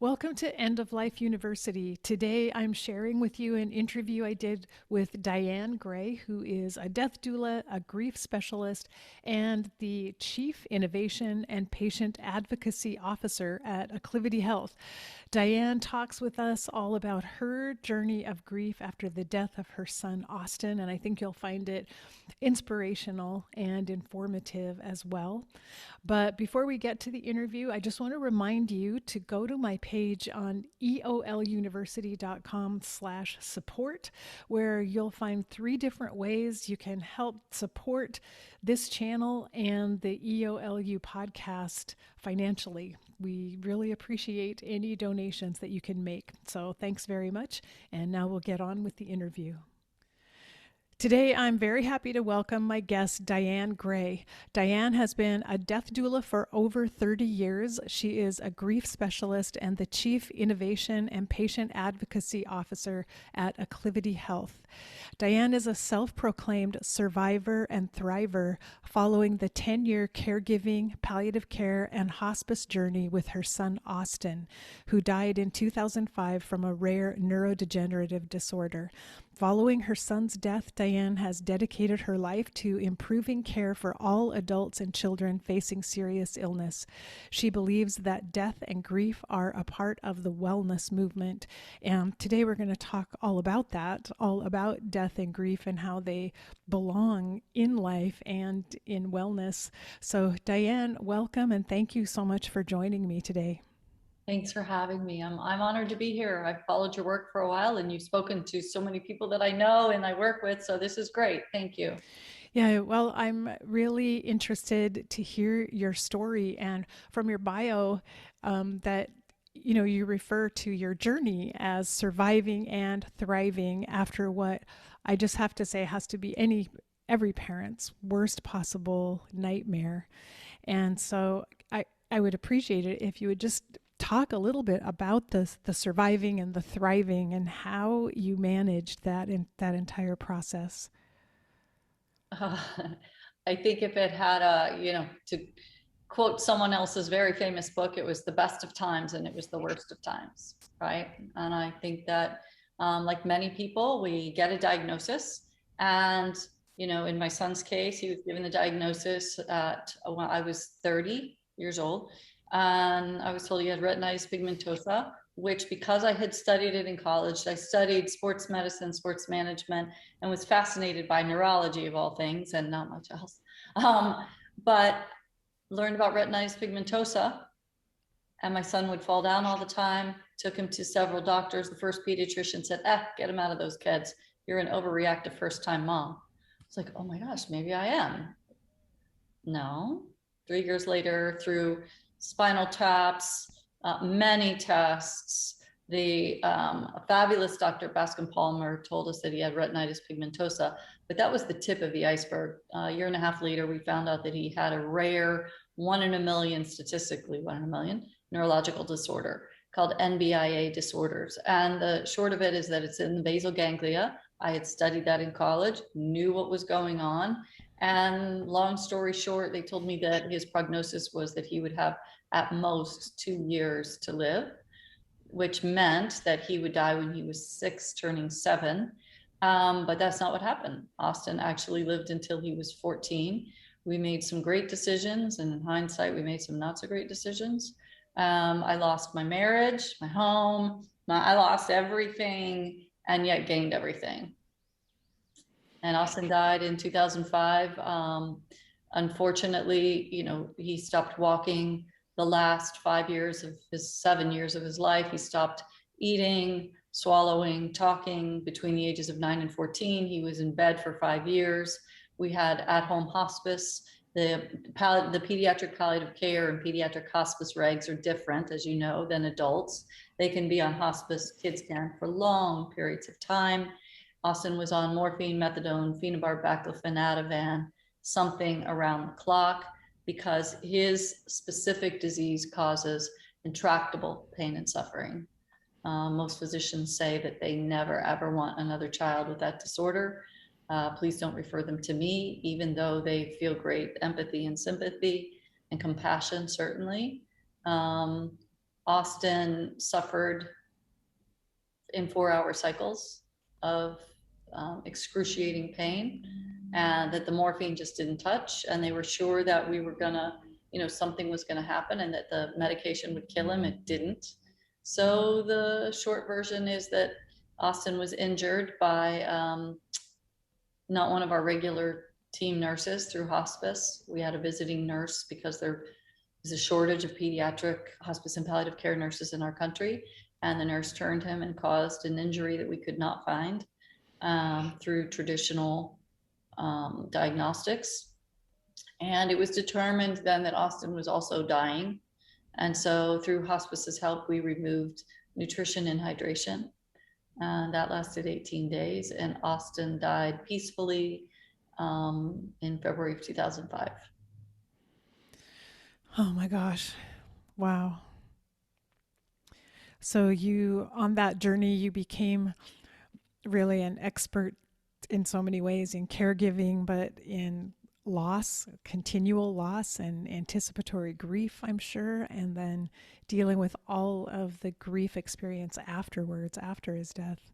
Welcome to End of Life University. Today I'm sharing with you an interview I did with Dianne Gray, who is a death doula, a grief specialist, and the Chief Innovation and Patient Advocacy Officer at Acclivity Health. Dianne talks with us all about her journey of grief after the death of her son, Austin, and I think you'll find it inspirational and informative as well. But before we get to the interview, I just want to remind you to go to my page on eoluniversity.com/support, where you'll find 3 different ways you can help support this channel and the EOLU podcast financially. We really appreciate any donations that you can make. So thanks very much. And now we'll get on with the interview. Today, I'm very happy to welcome my guest, Dianne Gray. Dianne has been a death doula for over 30 years. She is a grief specialist and the Chief Innovation and Patient Advocacy Officer at Acclivity Health. Dianne is a self-proclaimed survivor and thriver following the 10-year caregiving, palliative care, and hospice journey with her son, Austin, who died in 2005 from a rare neurodegenerative disorder. Following her son's death, Dianne has dedicated her life to improving care for all adults and children facing serious illness. She believes that death and grief are a part of the wellness movement. And today we're going to talk all about that, all about death and grief and how they belong in life and in wellness. So Dianne, welcome and thank you so much for joining me today. Thanks for having me. I'm honored to be here. I've followed your work for a while and you've spoken to so many people that I know and I work with. So this is great. Thank you. Yeah, well, I'm really interested to hear your story and from your bio that you refer to your journey as surviving and thriving after what I just have to say has to be every parent's worst possible nightmare. And so I would appreciate it if you would just talk a little bit about the surviving and the thriving and how you managed that in that entire process. Uh, I think if it had to quote someone else's very famous book, it was the best of times and it was the worst of times, right? And I think that like many people, we get a diagnosis and in my son's case, he was given the diagnosis at when I was 30 years old. And I was told he had retinitis pigmentosa, which because I had studied it in college, I studied sports medicine, sports management, and was fascinated by neurology of all things and not much else. But learned about retinitis pigmentosa, and my son would fall down all the time, took him to several doctors. The first pediatrician said, get him out of those kids. You're an overreactive first-time mom. It's like, oh my gosh, maybe I am. No. 3 years later, through spinal taps, many tests, the fabulous Dr. Bascom Palmer told us that he had retinitis pigmentosa, but that was the tip of the iceberg. A year and a half later, we found out that he had a rare 1 in a million, statistically 1 in a million, neurological disorder called NBIA disorders. And the short of it is that it's in the basal ganglia. I had studied that in college, knew what was going on. And long story short, they told me that his prognosis was that he would have at most 2 years to live, which meant that he would die when he was 6, turning 7. But that's not what happened. Austin actually lived until he was 14. We made some great decisions, and in hindsight, we made some not so great decisions. I lost my marriage, my home, I lost everything, and yet gained everything. And Austin died in 2005. Unfortunately, he stopped walking the last 5 years of his 7 years of his life. He stopped eating, swallowing, talking between the ages of 9 and 14. He was in bed for 5 years. We had at-home hospice. The pediatric palliative care and pediatric hospice regs are different, as you know, than adults. They can be on hospice, kids can, for long periods of time. Austin was on morphine, methadone, phenobarb, baclofen, Ativan, something around the clock, because his specific disease causes intractable pain and suffering. Most physicians say that they never ever want another child with that disorder. Please don't refer them to me, even though they feel great empathy and sympathy and compassion, certainly. Austin suffered in 4-hour cycles of excruciating pain, and that the morphine just didn't touch, and they were sure that we were gonna, something was gonna happen and that the medication would kill him. It didn't. So the short version is that Austin was injured by not one of our regular team nurses through hospice. We had a visiting nurse because there is a shortage of pediatric hospice and palliative care nurses in our country. And the nurse turned him and caused an injury that we could not find through traditional diagnostics. And it was determined then that Austin was also dying. And so through hospice's help, we removed nutrition and hydration. And that lasted 18 days. And Austin died peacefully in February of 2005. Oh my gosh. Wow. So you, on that journey, you became really an expert in so many ways in caregiving, but in loss, continual loss and anticipatory grief, I'm sure, and then dealing with all of the grief experience afterwards, after his death.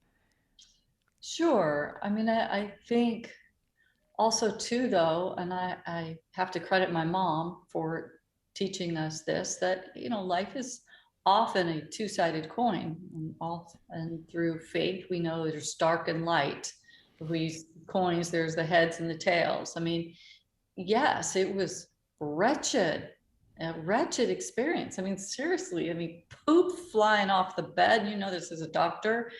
Sure. I mean, I think also too, though, and I have to credit my mom for teaching us this, that, life is often a two-sided coin, and through faith, we know there's dark and light. If we use coins, there's the heads and the tails. I mean, yes, it was wretched, a wretched experience. I mean, seriously, poop flying off the bed, this is a doctor,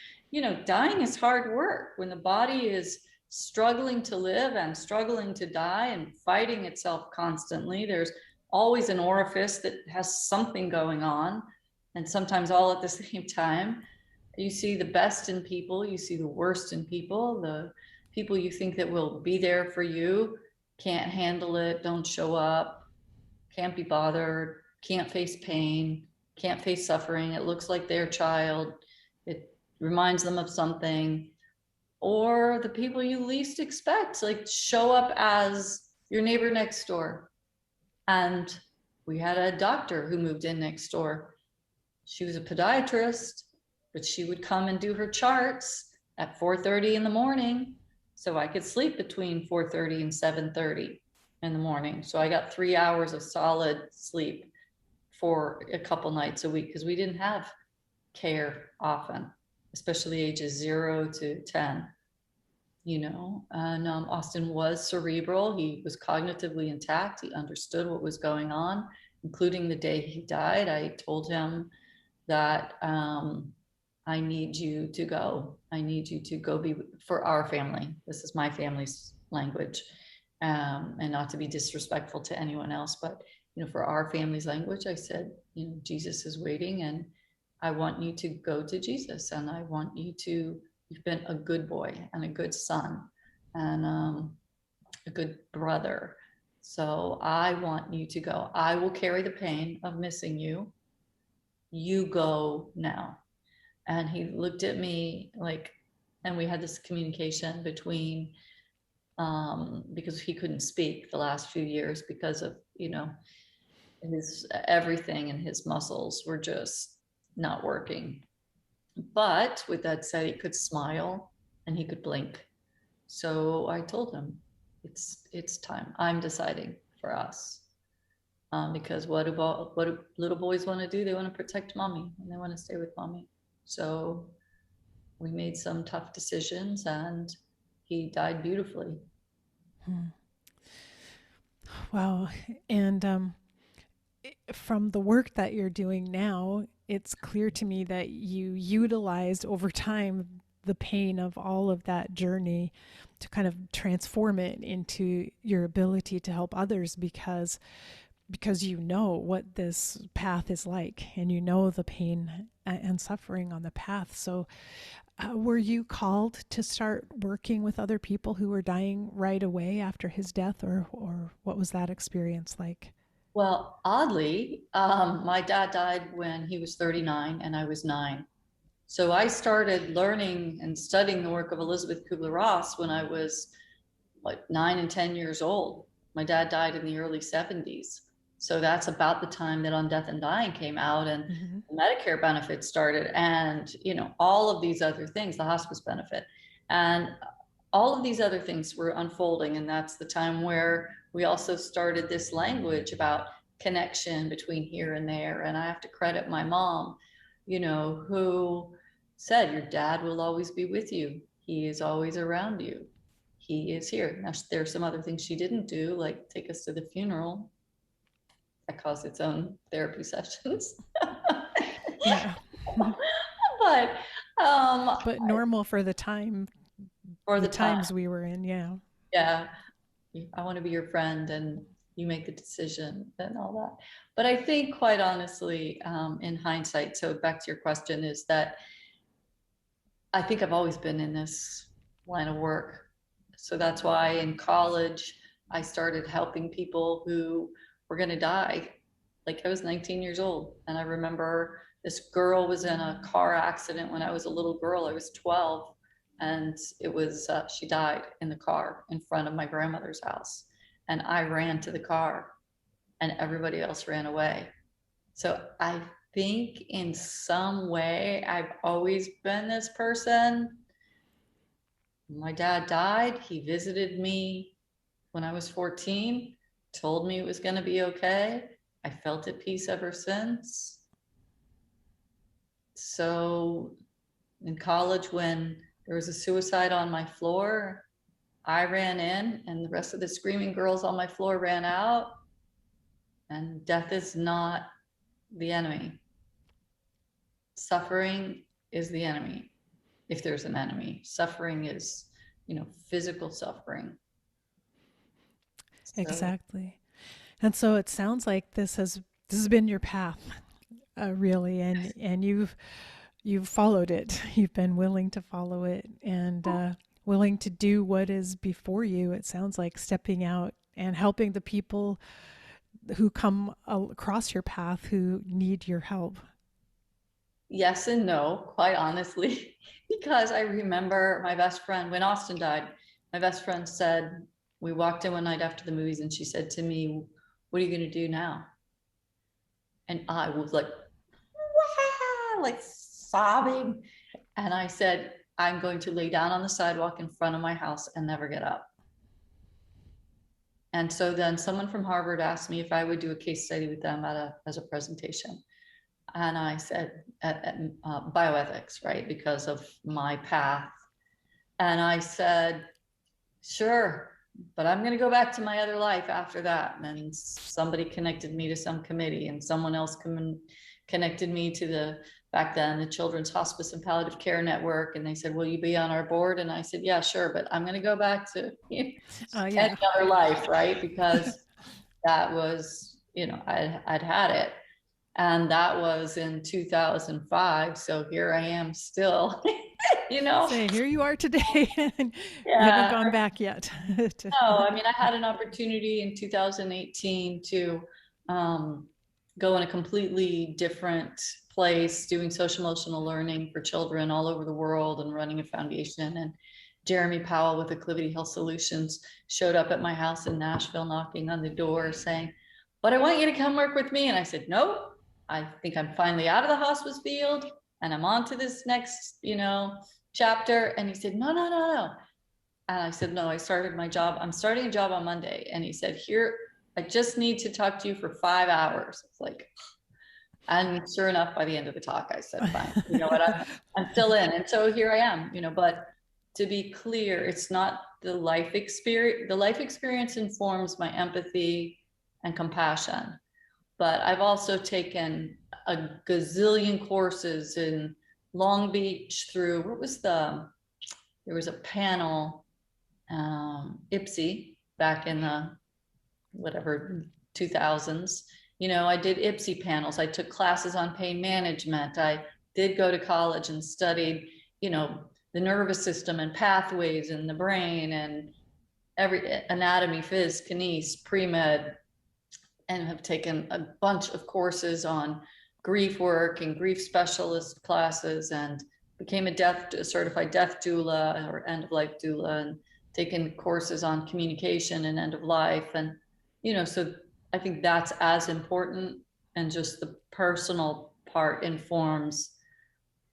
dying is hard work when the body is struggling to live and struggling to die and fighting itself constantly. There's always an orifice that has something going on, and sometimes all at the same time. You see the best in people, you see the worst in people. The people you think that will be there for you can't handle it, don't show up, can't be bothered, can't face pain, can't face suffering. It looks like their child, it reminds them of something. Or the people you least expect, like, show up as your neighbor next door. And we had a doctor who moved in next door. She was a podiatrist, but she would come and do her charts at 4:30 in the morning, so I could sleep between 4:30 and 7:30 in the morning. So I got 3 hours of solid sleep for a couple nights a week, because we didn't have care often, especially ages 0 to 10. And Austin was cerebral. He was cognitively intact. He understood what was going on, including the day he died. I told him that I need you to go. I need you to go be for our family. This is my family's language, and not to be disrespectful to anyone else, but for our family's language, I said, Jesus is waiting, and I want you to go to Jesus, and I want you to. You've been a good boy and a good son and a good brother. So I want you to go. I will carry the pain of missing you. You go now. And he looked at me like, and we had this communication between, because he couldn't speak the last few years because of, his everything, and his muscles were just not working. But with that said, he could smile and he could blink. So I told him, it's time. I'm deciding for us. Because what do little boys want to do? They want to protect mommy, and they want to stay with mommy. So we made some tough decisions, and he died beautifully. Wow. And from the work that you're doing now, it's clear to me that you utilized over time the pain of all of that journey to kind of transform it into your ability to help others, because you know what this path is like, and you know the pain and suffering on the path. So were you called to start working with other people who were dying right away after his death, or what was that experience like? Well, oddly, my dad died when he was 39 and I was 9. So I started learning and studying the work of Elisabeth Kubler-Ross when I was like 9 and 10 years old. My dad died in the early 70s. So that's about the time that On Death and Dying came out, and the Medicare benefits started, and, you know, all of these other things, the hospice benefit, and all of these other things were unfolding. And that's the time where we also started this language about connection between here and there. And I have to credit my mom, you know, who said, your dad will always be with you. He is always around you. He is here. Now, there are some other things she didn't do, like take us to the funeral. That caused its own therapy sessions. Yeah. but But normal for the time, for the the time, times we were in. Yeah. yeah, I want to be your friend and you make the decision and all that. But I think, quite honestly, in hindsight, so back to your question, is that I think I've always been in this line of work. So that's why in college, I started helping people who were going to die. Like, I was 19 years old. And I remember this girl was in a car accident when I was a little girl. I was 12. And it was, she died in the car in front of my grandmother's house. And I ran to the car and everybody else ran away. So I think in some way I've always been this person. My dad died. He visited me when I was 14, told me it was going to be okay. I felt at peace ever since. So in college, when there was a suicide on my floor, I ran in and the rest of the screaming girls on my floor ran out. And death is not the enemy. Suffering is the enemy. If there's an enemy, suffering is, you know, physical suffering. So, Exactly. And so it sounds like this has been your path, really, and you've followed it. You've been willing to follow it, and willing to do what is before you. It sounds like stepping out and helping the people who come across your path who need your help. yes and no, quite honestly, because I remember my best friend, when Austin died, my best friend said, we walked in one night after the movies and she said to me, what are you going to do now? And I was like, wow, like sobbing. And I said, I'm going to lay down on the sidewalk in front of my house and never get up. And so then someone from Harvard asked me if I would do a case study with them as a presentation. And I said, bioethics, right? Because of my path. And I said, sure, but I'm going to go back to my other life after that. And then somebody connected me to some committee, and someone else connected me to back then, the Children's Hospice and Palliative Care Network. And they said, will you be on our board? And I said, yeah, sure, but I'm going to go back to any other life, right? Because that was, you know, I'd had it. And that was in 2005. So here I am still, you know. Say, here you are today, and Yeah. you haven't gone back yet. No, I mean, I had an opportunity in 2018 to go in a completely different place, doing social emotional learning for children all over the world and running a foundation. And Jeremy Powell with Acclivity Health Solutions showed up at my house in Nashville, knocking on the door saying, but I want you to come work with me. And I said, nope, I think I'm finally out of the hospice field and I'm on to this next, you know, chapter. And he said, no. And I said, no, I started my job. I'm starting a job on Monday. And he said, here, I just need to talk to you for 5 hours. It's like, and sure enough, by the end of the talk, I said, fine, you know what, I'm still in. And so here I am, you know, but to be clear, it's not the life experience. The life experience informs my empathy and compassion. But I've also taken a gazillion courses in Long Beach through, there was a panel, IPSY, back in the whatever 2000s. You know, I did IPSY panels. I took classes on pain management. I did go to college and studied, you know, the nervous system and pathways in the brain and every anatomy, phys, kines, pre-med, and have taken a bunch of courses on grief work and grief specialist classes, and became a certified death doula or end of life doula, and taken courses on communication and end of life. And, you know, so I think that's as important, and just the personal part informs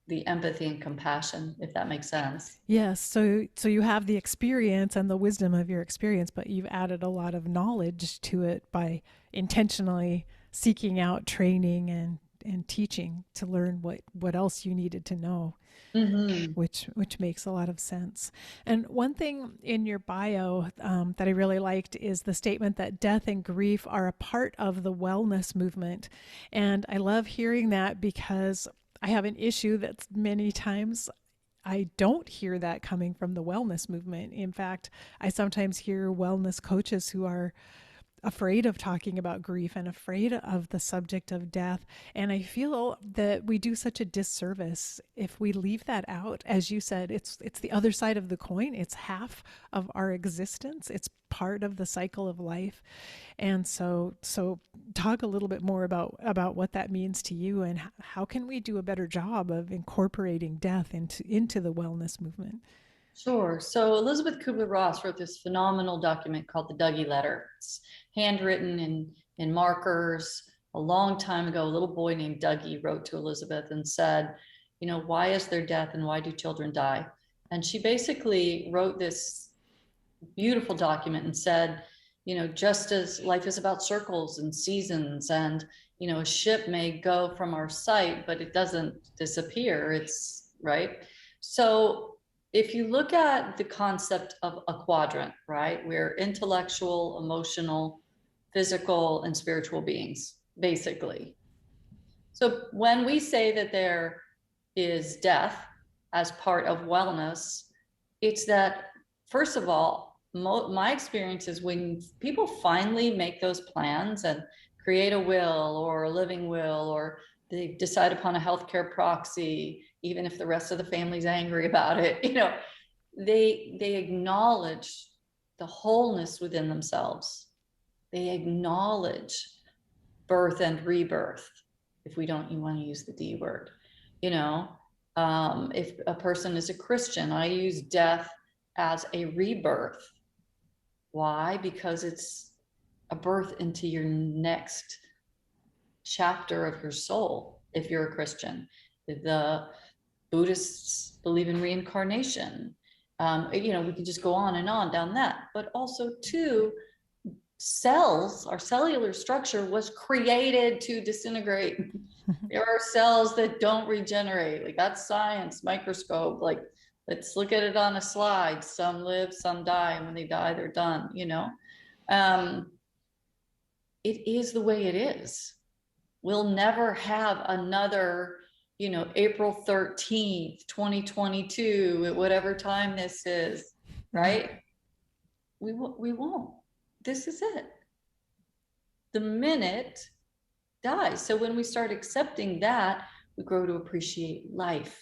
the empathy and compassion, if that makes sense. Yes, so you have the experience and the wisdom of your experience, but you've added a lot of knowledge to it by intentionally seeking out training and teaching to learn what else you needed to know, Mm-hmm. which makes a lot of sense. And one thing in your bio that I really liked is the statement that death and grief are a part of the wellness movement. And I love hearing that because I have an issue that's many times I don't hear that coming from the wellness movement. In fact, I sometimes hear wellness coaches who are afraid of talking about grief and afraid of the subject of death. And I feel that we do such a disservice if we leave that out. As you said, it's the other side of the coin. It's half of our existence. It's part of the cycle of life. And so talk a little bit more about what that means to you, and how can we do a better job of incorporating death into the wellness movement? Sure. So Elisabeth Kubler-Ross wrote this phenomenal document called the Dougie Letter. It's handwritten in markers. A long time ago, a little boy named Dougie wrote to Elisabeth and said, you know, why is there death and why do children die? And she basically wrote this beautiful document and said, you know, just as life is about circles and seasons, and, you know, a ship may go from our sight, but it doesn't disappear. It's right. So if you look at the concept of a quadrant, right, we're intellectual, emotional, physical, and spiritual beings, basically. So when we say that there is death as part of wellness, it's that, first of all, my experience is when people finally make those plans and create a will or a living will, or they decide upon a healthcare proxy, even if the rest of the family's angry about it, you know, they acknowledge the wholeness within themselves. They acknowledge birth and rebirth, if we don't, you want to use the D word, you know. If a person is a Christian, I use death as a rebirth. Why? Because it's a birth into your next chapter of your soul. If you're a Christian, the Buddhists believe in reincarnation. You know, we can just go on and on down that. But also, too, cells, our cellular structure was created to disintegrate. There are cells that don't regenerate. Like, that's science, microscope. Like, let's look at it on a slide. Some live, some die, and when they die, they're done, you know. It is the way it is. We'll never have another, you know, April 13th, 2022, at whatever time this is, right? We won't. This is it. The minute dies. So when we start accepting that, we grow to appreciate life,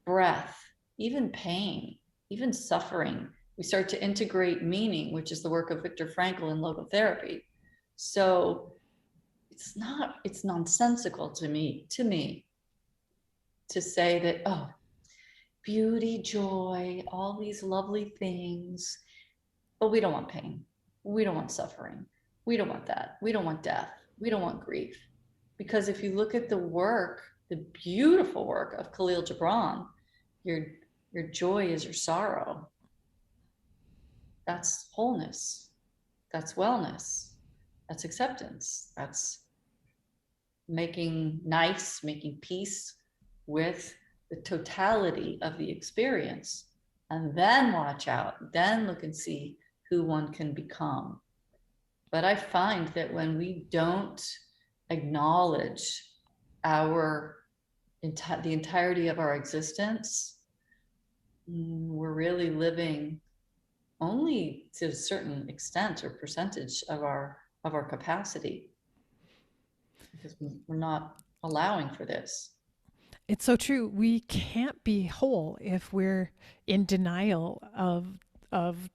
breath, even pain, even suffering. We start to integrate meaning, which is the work of Viktor Frankl in logotherapy. So it's nonsensical to me to say that, oh, beauty, joy, all these lovely things, but we don't want pain. We don't want suffering. We don't want that. We don't want death. We don't want grief. Because if you look at the work, the beautiful work of Khalil Gibran, your joy is your sorrow. That's wholeness. That's wellness. That's acceptance. That's making peace with the totality of the experience. And then watch out, then look and see who one can become. But I find that when we don't acknowledge the entirety of our existence, we're really living only to a certain extent or percentage of our capacity, because we're not allowing for this. It's so true. We can't be whole if we're in denial of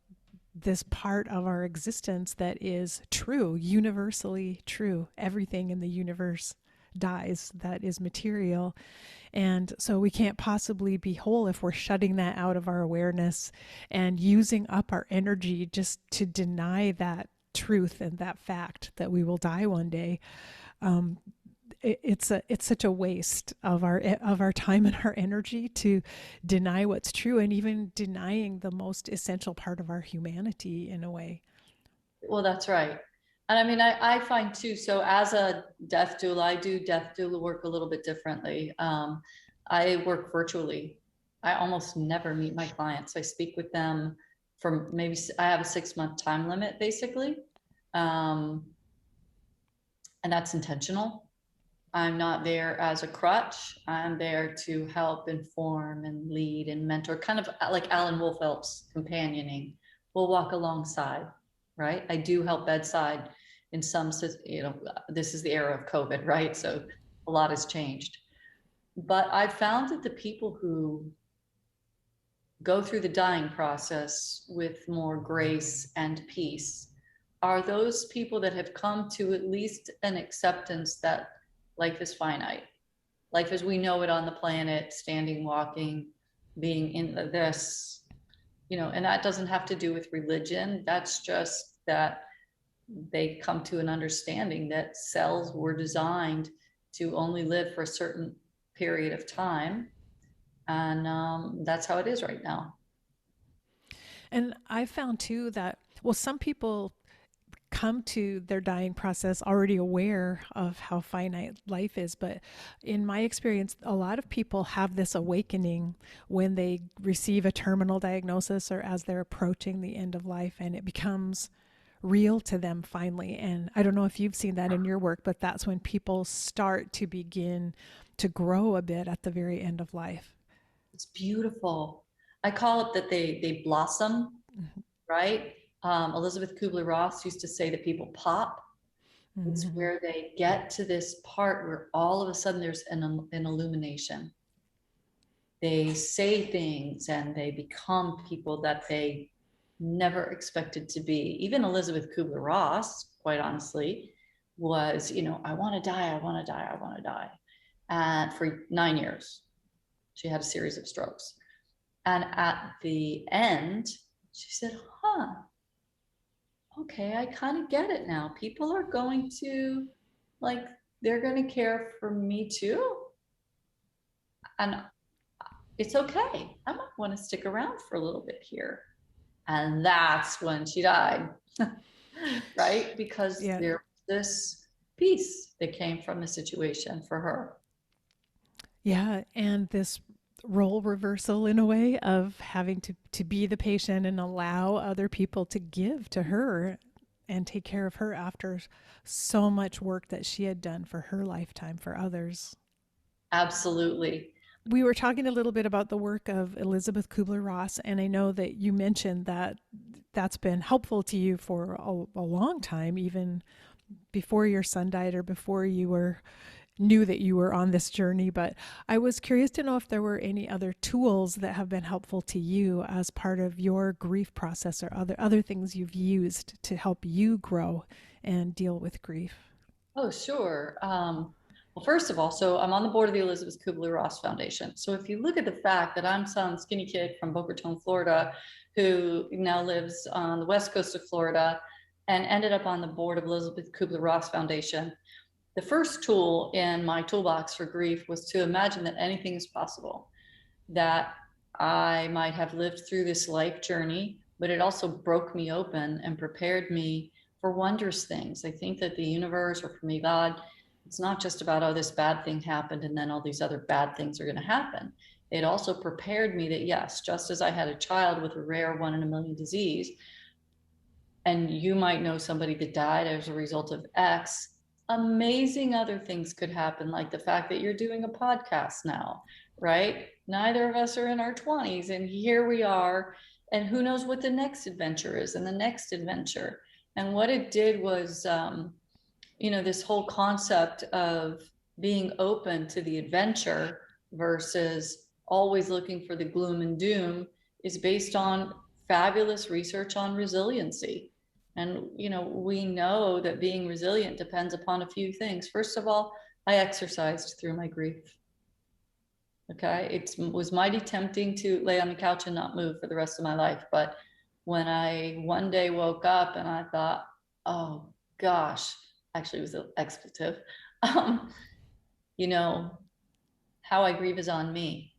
this part of our existence that is true, universally true. Everything in the universe dies that is material. And so we can't possibly be whole if we're shutting that out of our awareness and using up our energy just to deny that truth and that fact that we will die one day, it's such a waste of our time and our energy to deny what's true, and even denying the most essential part of our humanity in a way. Well, that's right. And I mean, I find too, so as a death doula, I do death doula work a little bit differently. I work virtually. I almost never meet my clients. I speak with them from maybe, I have a 6-month time limit basically. And that's intentional. I'm not there as a crutch. I'm there to help inform and lead and mentor, kind of like Alan Wolfeld's companioning. We'll walk alongside, right? I do help bedside in some, this is the era of COVID, right? So a lot has changed. But I found that the people who go through the dying process with more grace and peace are those people that have come to at least an acceptance that life is finite. Life as we know it on the planet, standing, walking, being in this, and that doesn't have to do with religion. That's just that they come to an understanding that cells were designed to only live for a certain period of time. And that's how it is right now. And I found too that, well, some people come to their dying process already aware of how finite life is. But in my experience, a lot of people have this awakening when they receive a terminal diagnosis or as they're approaching the end of life, and it becomes real to them finally. And I don't know if you've seen that in your work, but that's when people start to begin to grow a bit at the very end of life. It's beautiful. I call it that they blossom, mm-hmm. right? Elisabeth Kubler-Ross used to say that people pop. Mm-hmm. It's where they get to this part where all of a sudden there's an illumination. They say things and they become people that they never expected to be. Even Elisabeth Kubler-Ross, quite honestly, was, I want to die, I want to die, I want to die. And for 9 years, she had a series of strokes. And at the end, she said, okay, I kind of get it now. People are going to, they're going to care for me too. And it's okay. I might want to stick around for a little bit here. And that's when she died, right? Because there was this peace that came from the situation for her. Yeah, and this role reversal in a way of having to be the patient and allow other people to give to her and take care of her after so much work that she had done for her lifetime for others. Absolutely. We were talking a little bit about the work of Elisabeth Kubler-Ross, and I know that you mentioned that that's been helpful to you for a long time, even before your son died or before you knew that you were on this journey. But I was curious to know if there were any other tools that have been helpful to you as part of your grief process, or other things you've used to help you grow and deal with grief. Oh, sure. Well, first of all, so I'm on the board of the Elisabeth Kubler-Ross Foundation. So if you look at the fact that I'm some skinny kid from Boca Raton, Florida, who now lives on the west coast of Florida and ended up on the board of Elisabeth Kubler-Ross Foundation, the first tool in my toolbox for grief was to imagine that anything is possible, that I might have lived through this life journey, but it also broke me open and prepared me for wondrous things. I think that the universe, or for me, God, it's not just about, oh, this bad thing happened and then all these other bad things are going to happen. It also prepared me that, yes, just as I had a child with a rare 1 in a million disease, and you might know somebody that died as a result of X, amazing other things could happen, like the fact that you're doing a podcast now, right? Neither of us are in our 20s, and here we are, and who knows what the next adventure is and the next adventure. And what it did was, this whole concept of being open to the adventure versus always looking for the gloom and doom is based on fabulous research on resiliency. And, we know that being resilient depends upon a few things. First of all, I exercised through my grief. Okay. It was mighty tempting to lay on the couch and not move for the rest of my life. But when I one day woke up and I thought, oh gosh, actually it was an expletive. Um, you know, how I grieve is on me.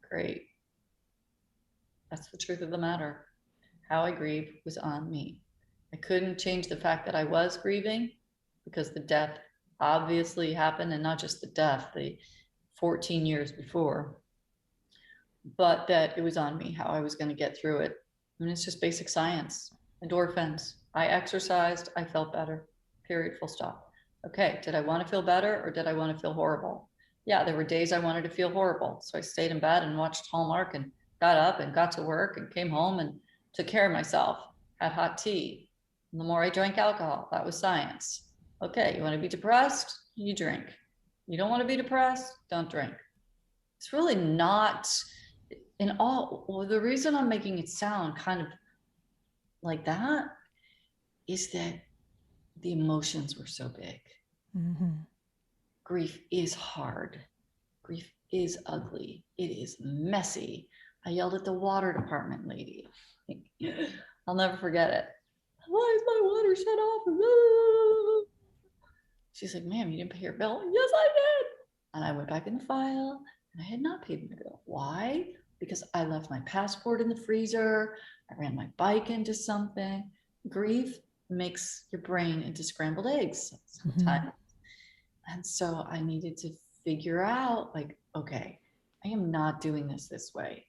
Great. That's the truth of the matter. How I grieve was on me. I couldn't change the fact that I was grieving because the death obviously happened, and not just the death, the 14 years before, but that it was on me how I was going to get through it. I mean, it's just basic science. Endorphins. I exercised, I felt better. Period, full stop. Okay, did I want to feel better or did I want to feel horrible? Yeah, there were days I wanted to feel horrible. So I stayed in bed and watched Hallmark and got up and got to work and came home and took care of myself, had hot tea. And the more I drank alcohol, that was science. Okay, you want to be depressed? You drink. You don't want to be depressed? Don't drink. It's really not in all. Well, the reason I'm making it sound kind of like that is that the emotions were so big. Mm-hmm. Grief is hard. Grief is ugly. It is messy. I yelled at the water department lady. I'll never forget it. Why is my water shut off? She's like, ma'am, you didn't pay your bill. Yes, I did. And I went back in the file and I had not paid my bill. Why? Because I left my passport in the freezer. I ran my bike into something. Grief makes your brain into scrambled eggs sometimes. Mm-hmm. And so I needed to figure out, like, okay, I am not doing this way.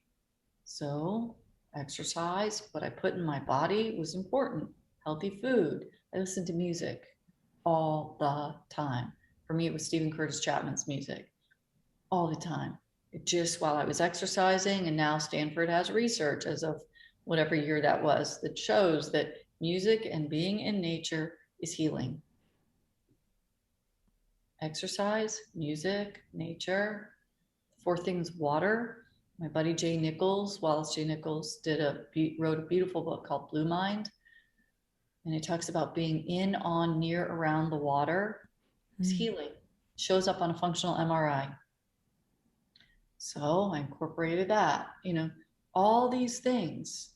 So exercise, what I put in my body was important. Healthy food. I listened to music all the time. For me, it was Stephen Curtis Chapman's music all the time. Just while I was exercising, and now Stanford has research as of whatever year that was that shows that music and being in nature is healing. Exercise, music, nature. Four things: water. My buddy Jay Nichols, Wallace J. Nichols, wrote a beautiful book called Blue Mind, and it talks about being in, on, near, around the water is healing. It shows up on a functional MRI. So I incorporated that. All these things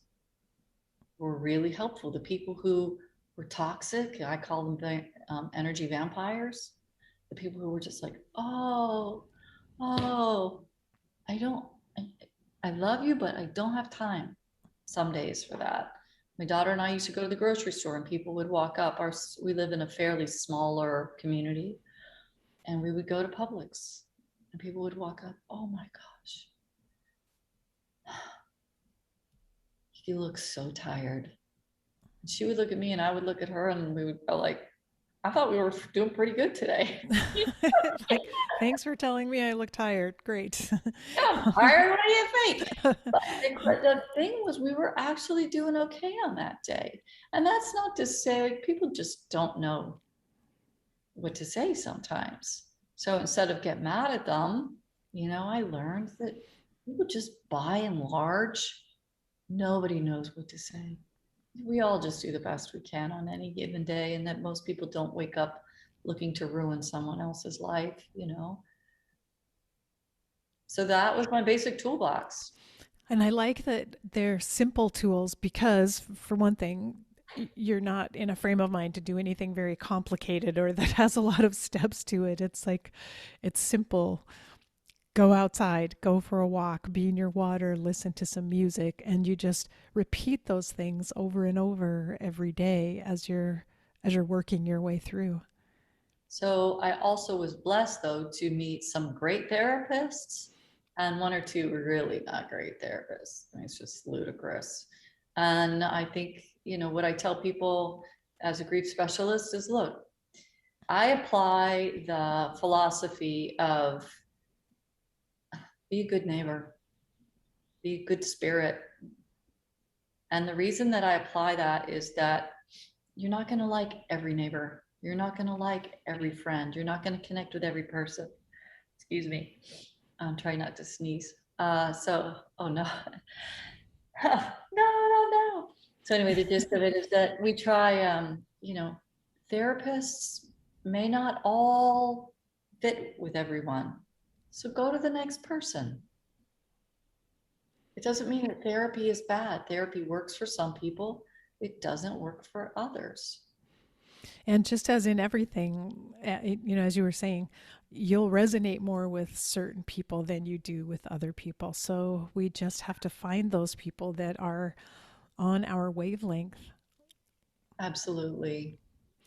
were really helpful. The people who were toxic, I call them the energy vampires. The people who were just like, oh, I don't, I love you, but I don't have time some days for that. My daughter and I used to go to the grocery store and people would walk up. We live in a fairly smaller community, and we would go to Publix and people would walk up. Oh my gosh, you look so tired. And she would look at me and I would look at her and we would go like, I thought we were doing pretty good today. Like, thanks for telling me I look tired. Great. Yeah, I'm tired. What do you think? But the thing was, we were actually doing okay on that day. And that's not to say, like, people just don't know what to say sometimes. So instead of get mad at them, I learned that people just by and large, nobody knows what to say. We all just do the best we can on any given day, and that most people don't wake up looking to ruin someone else's life. So that was my basic toolbox. And I like that they're simple tools because, for one thing, you're not in a frame of mind to do anything very complicated or that has a lot of steps to it. It's like, it's simple. Go outside, go for a walk, be in your water, listen to some music, and you just repeat those things over and over every day as you're working your way through. So I also was blessed, though, to meet some great therapists and one or two really not great therapists. I mean, it's just ludicrous. And I think, what I tell people as a grief specialist is, look, I apply the philosophy of be a good neighbor, be a good spirit. And the reason that I apply that is that you're not going to like every neighbor. You're not going to like every friend. You're not going to connect with every person. Excuse me. I'm trying not to sneeze. Oh no. No. So anyway, the gist of it is that we try, therapists may not all fit with everyone. So go to the next person. It doesn't mean that therapy is bad. Therapy works for some people. it doesn't work for others. And just as in everything, as you were saying, you'll resonate more with certain people than you do with other people. So we just have to find those people that are on our wavelength. Absolutely.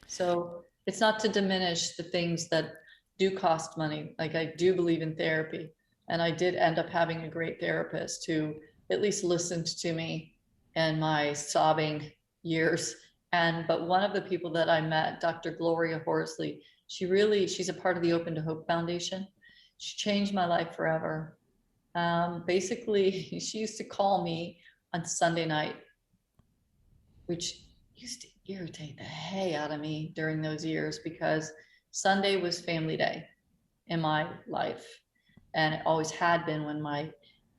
So it's not to diminish the things that do cost money. Like, I do believe in therapy, and I did end up having a great therapist who at least listened to me in my sobbing years. But one of the people that I met, Dr. Gloria Horsley, she's a part of the Open to Hope Foundation. She changed my life forever. Basically, she used to call me on Sunday night, which used to irritate the hay out of me during those years, because Sunday was family day in my life. And it always had been. When my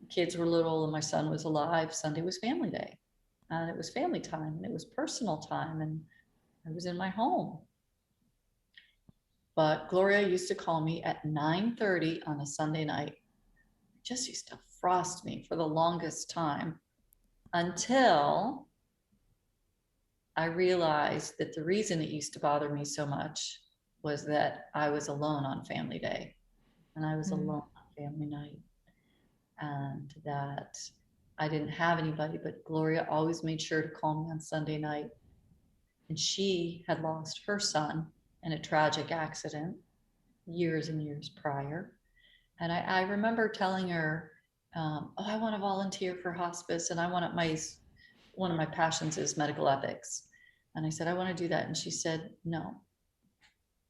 kids were little and my son was alive, Sunday was family day. And it was family time, and it was personal time, and I was in my home. But Gloria used to call me at 9:30 on a Sunday night. It just used to frost me for the longest time, until I realized that the reason it used to bother me so much was that I was alone on family day, and I was alone on family night, and that I didn't have anybody. But Gloria always made sure to call me on Sunday night. And she had lost her son in a tragic accident years and years prior. And I remember telling her, I want to volunteer for hospice, and one of my passions is medical ethics. And I said, I want to do that. And she said, no.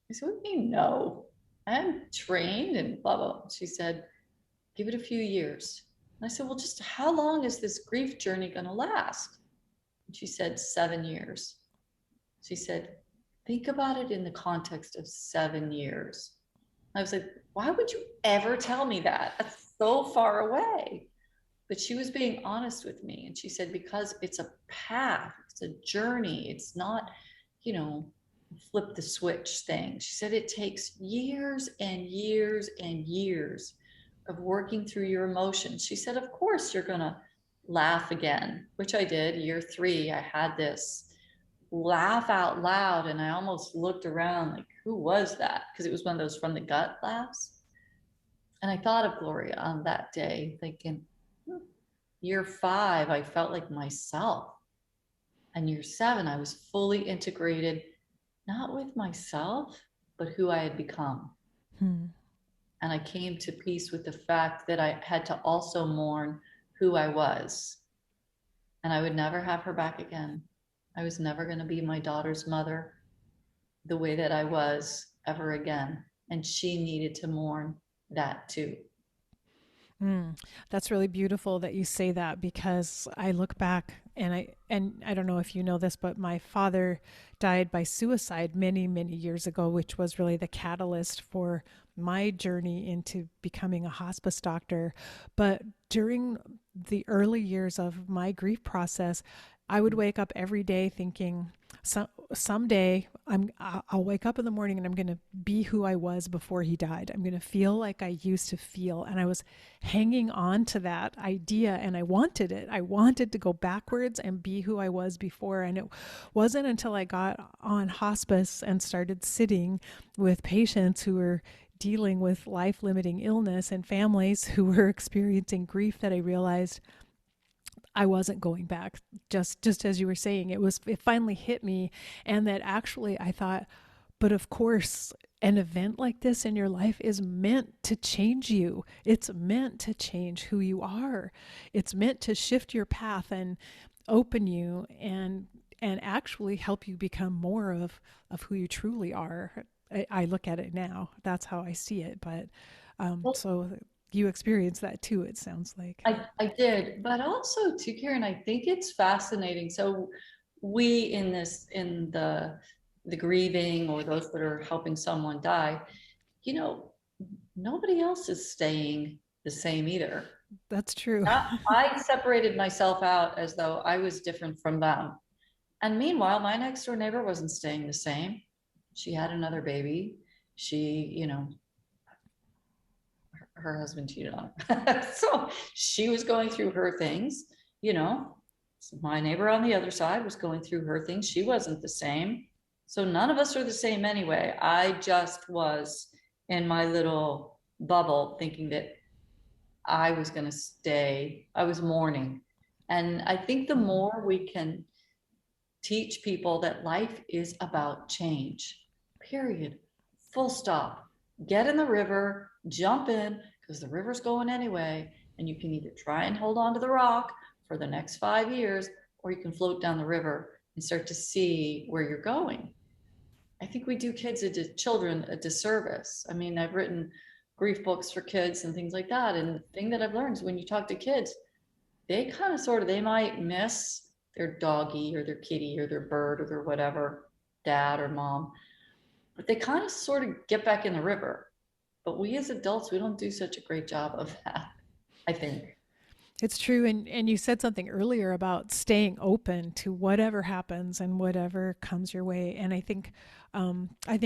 I said, what do you mean, no? I'm trained and blah, blah. She said, give it a few years. And I said, well, just how long is this grief journey going to last? And she said, 7 years. She said, think about it in the context of 7 years. I was like, why would you ever tell me that? That's so far away. But she was being honest with me. And she said, because it's a path, it's a journey. It's not, flip the switch thing. She said, it takes years and years and years of working through your emotions. She said, of course, you're going to laugh again, which I did. Year 3, I had this laugh out loud, and I almost looked around like, who was that? Because it was one of those from the gut laughs. And I thought of Gloria on that day, thinking, year 5, I felt like myself. And year 7, I was fully integrated, not with myself, but who I had become. And I came to peace with the fact that I had to also mourn who I was. And I would never have her back again. I was never going to be my daughter's mother the way that I was ever again. And she needed to mourn that too. That's really beautiful that you say that, because I look back and I don't know if you know this, but my father died by suicide many, many years ago, which was really the catalyst for my journey into becoming a hospice doctor. But during the early years of my grief process, I would wake up every day thinking, someday I'll wake up in the morning and I'm going to be who I was before he died. I'm going to feel like I used to feel. And I was hanging on to that idea, and I wanted it. I wanted to go backwards and be who I was before. And it wasn't until I got on hospice and started sitting with patients who were dealing with life-limiting illness and families who were experiencing grief that I realized I wasn't going back. Just as you were saying, it finally hit me. And that actually I thought, but of course, an event like this in your life is meant to change you. It's meant to change who you are. It's meant to shift your path and open you and actually help you become more of who you truly are. I look at it now. That's how I see it. But Well, so you experience that too, it sounds like. I did, but also too, Karen, I think it's fascinating. So we in the grieving, or those that are helping someone die, nobody else is staying the same either. That's true. I separated myself out as though I was different from them. And meanwhile, my next door neighbor wasn't staying the same. She had another baby. She, her husband cheated on her. So she was going through her things, you know. My neighbor on the other side was going through her things. She wasn't the same. So none of us are the same anyway. I just was in my little bubble thinking that I was going to stay. I was mourning. And I think the more we can teach people that life is about change, period, full stop. Get in the river, jump in, because the river's going anyway. And you can either try and hold on to the rock for the next 5 years, or you can float down the river and start to see where you're going. I think we do children a disservice. I mean, I've written grief books for kids and things like that. And the thing that I've learned is when you talk to kids, they kind of they might miss their doggy or their kitty or their bird or their whatever, dad or mom, but they kind of sort of get back in the river. But we as adults, we don't do such a great job of that, I think. It's true. And you said something earlier about staying open to whatever happens and whatever comes your way. And I think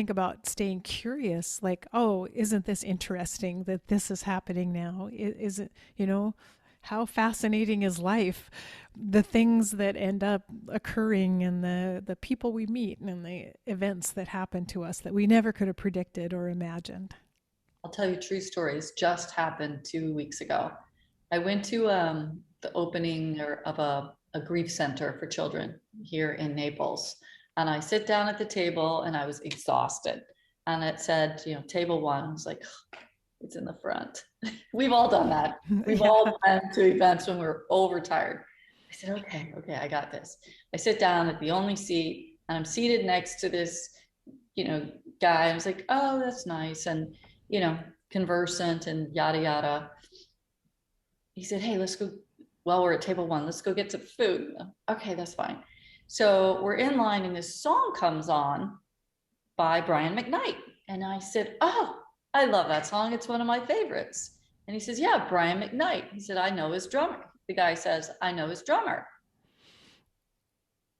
about staying curious, like, oh, isn't this interesting that this is happening now? Is it, how fascinating is life? The things that end up occurring and the people we meet and the events that happen to us that we never could have predicted or imagined. I'll tell you a true story. This just happened 2 weeks ago. I went to the opening of a grief center for children here in Naples. And I sit down at the table and I was exhausted. And it said, table 1. I was like, it's in the front. We've all done that. We've all been to events when we're overtired. I said, okay, I got this. I sit down at the only seat and I'm seated next to this, guy. I was like, oh, that's nice. And, conversant and yada, yada. He said, hey, let's go. Well, we're at table 1. Let's go get some food. Okay, that's fine. So we're in line and this song comes on by Brian McKnight. And I said, oh, I love that song. It's one of my favorites. And he says, yeah, Brian McKnight. He said, I know his drummer. The guy says, I know his drummer.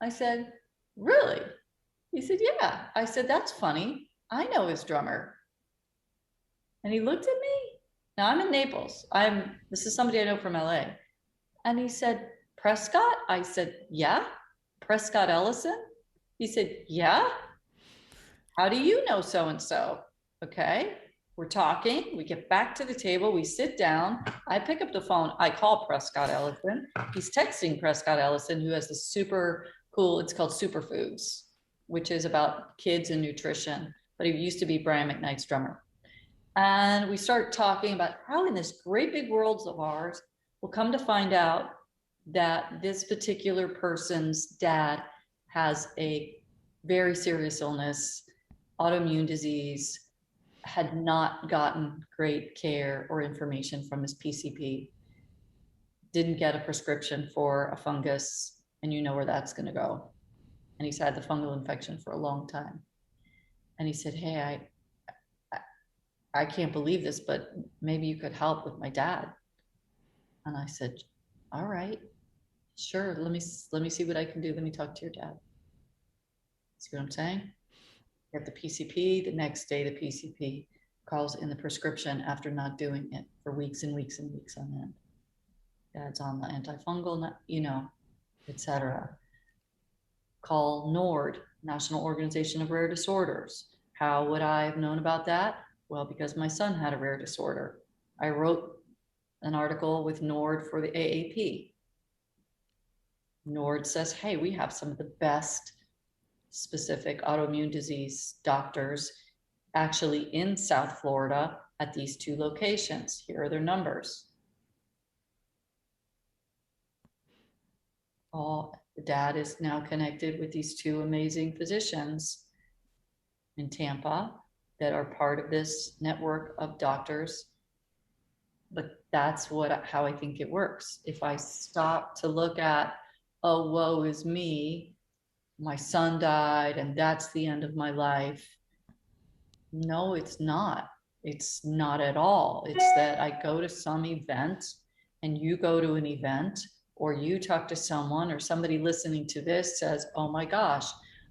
I said, really? He said, yeah. I said, that's funny. I know his drummer. And he looked at me. Now I'm in Naples. This is somebody I know from LA. And he said, Prescott? I said, yeah. Prescott Ellison? He said, yeah. How do you know so-and-so? Okay. We're talking. We get back to the table. We sit down. I pick up the phone. I call Prescott Ellison. He's texting Prescott Ellison, who has the super cool, it's called Superfoods, which is about kids and nutrition. But he used to be Brian McKnight's drummer. And we start talking about how in this great big world of ours, we'll come to find out that this particular person's dad has a very serious illness, autoimmune disease, had not gotten great care or information from his PCP, didn't get a prescription for a fungus, and you know where that's going to go. And he's had the fungal infection for a long time. And he said, hey, I can't believe this, but maybe you could help with my dad. And I said, all right, sure. Let me see what I can do. Let me talk to your dad. See what I'm saying? Get the PCP. The next day, the PCP calls in the prescription after not doing it for weeks and weeks and weeks on end. Dad's on the antifungal, etc. Call NORD, National Organization of Rare Disorders. How would I have known about that? Well, because my son had a rare disorder. I wrote an article with NORD for the AAP. NORD says, hey, we have some of the best specific autoimmune disease doctors actually in South Florida at these 2 locations. Here are their numbers. The dad is now connected with these 2 amazing physicians in Tampa that are part of this network of doctors. But that's how I think it works. If I stop to look at, oh, woe is me, my son died and that's the end of my life. No, it's not. It's not at all. It's that I go to some event and you go to an event, or you talk to someone, or somebody listening to this says, oh my gosh,